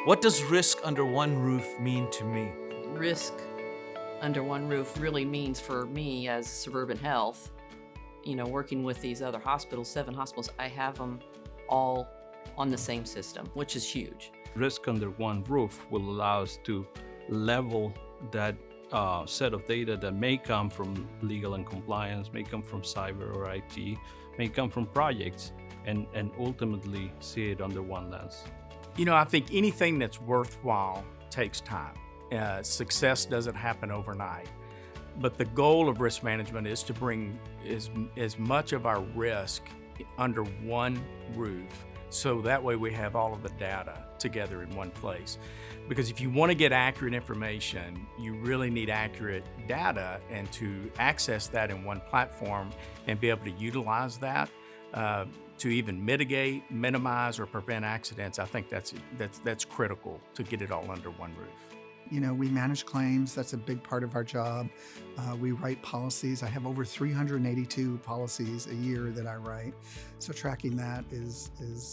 What does risk under one roof mean to me? Risk under one roof really means for me as Suburban Health, working with these other hospitals, 7 hospitals, I have them all on the same system, which is huge. Risk under one roof will allow us to level that set of data that may come from legal and compliance, may come from cyber or IT, may come from projects, and ultimately see it under one lens. I think anything that's worthwhile takes time. Success doesn't happen overnight. But the goal of risk management is to bring as much of our risk under one roof, so that way we have all of the data together in one place. Because if you want to get accurate information, you really need accurate data, and to access that in one platform and be able to utilize that to even mitigate, minimize, or prevent accidents, I think that's critical to get it all under one roof. We manage claims. That's a big part of our job. We write policies. I have over 382 policies a year that I write. So tracking that is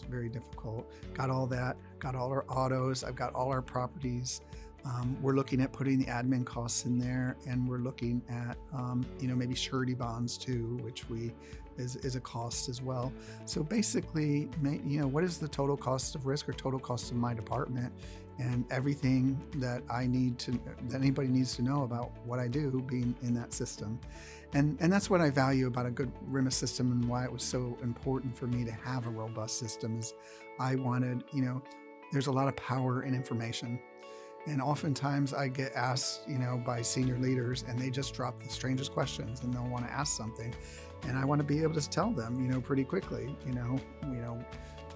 very difficult. Got all that, got all our autos. I've got all our properties. We're looking at putting the admin costs in there, and we're looking at, maybe surety bonds too, which is a cost as well. So basically, what is the total cost of risk or total cost of my department, and everything that that anybody needs to know about what I do being in that system. And that's what I value about a good RIMA system, and why it was so important for me to have a robust system is I wanted, there's a lot of power in information. And oftentimes I get asked, by senior leaders, and they just drop the strangest questions, and they'll want to ask something. And I want to be able to tell them, pretty quickly,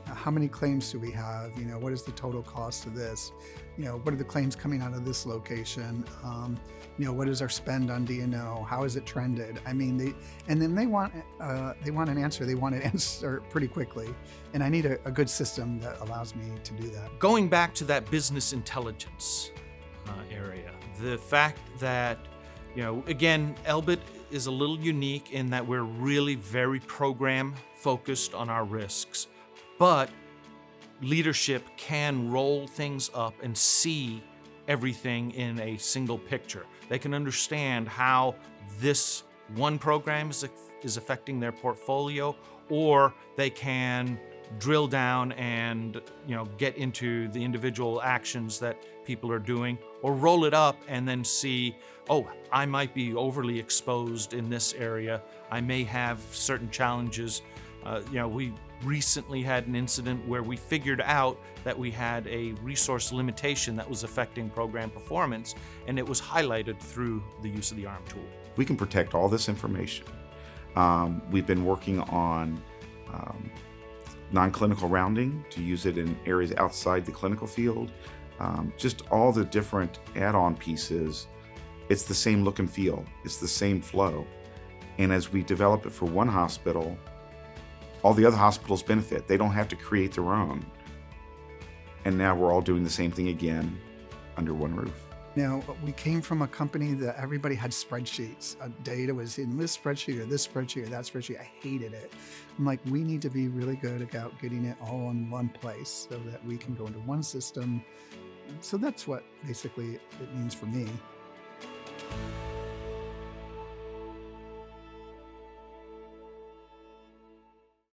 how many claims do we have? What is the total cost of this? What are the claims coming out of this location? What is our spend on D&O? How is it trended? They want an answer. They want an answer pretty quickly. And I need a good system that allows me to do that. Going back to that business intelligence area, the fact that, again, Elbit is a little unique in that we're really very program focused on our risks. But leadership can roll things up and see everything in a single picture. They can understand how this one program is affecting their portfolio, or they can drill down and get into the individual actions that people are doing, or roll it up and then see, oh, I might be overly exposed in this area. I may have certain challenges. We recently had an incident where we figured out that we had a resource limitation that was affecting program performance, and it was highlighted through the use of the ARM tool. We can protect all this information. We've been working on non-clinical rounding to use it in areas outside the clinical field. Just all the different add-on pieces. It's the same look and feel. It's the same flow. And as we develop it for one hospital, all the other hospitals benefit. They don't have to create their own. And now we're all doing the same thing again under one roof. We came from a company that everybody had spreadsheets. Data was in this spreadsheet or this spreadsheet or that spreadsheet. I hated it. I'm like, we need to be really good about getting it all in one place so that we can go into one system. So that's what basically it means for me.